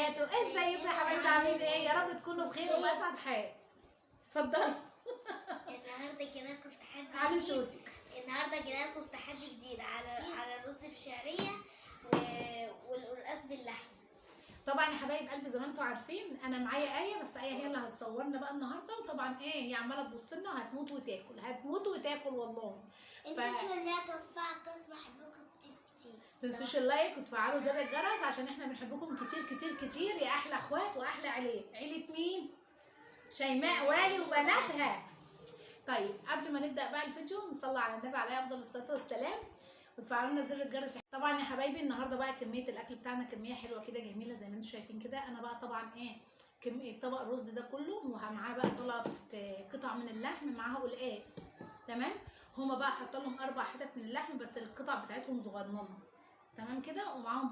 وبركاته. ازيكم يا حبايبي، عاملين ايه؟ يا رب تكونوا بخير وبأسعد حال. اتفضلي. النهارده جينا لكم في تحدي علي جديد. صوتك. النهارده جينا لكم في تحدي جديد على الرز بشعريه والقلقاس باللحم. طبعا يا حبايب قلبي زي ما انتم عارفين انا معايا ايه، بس ايه هي اللي هتصورنا بقى النهارده. وطبعا ايه هي عماله تبص لنا وهتموت وتاكل، هتموت وتاكل والله. انتوا اللايك وتفعلوا الجرس، بحبكم كتير كتير. تنسوش اللايك وتفعلوا زر الجرس عشان احنا بنحبكم كتير كتير كتير يا احلى اخوات واحلى عيله مين؟ شيماء والي وبناتها. طيب قبل ما نبدا بقى الفيديو نصلي على النبي عليه افضل الصلاه والسلام وتفعلوا لنا زر الجرس. طبعا يا حبايبي النهارده بقى كميه الاكل بتاعنا كميه حلوه كده جميله زي ما انتم شايفين كده. انا بقى طبعا ايه كميه طبق الرز ده كله ومعاه بقى سلطه قطع من اللحم معاها قلقاس. تمام. هما بقى حاطه لهم 4 حتت من اللحم بس القطع بتاعتهم صغننه. تمام كده. ومعاهم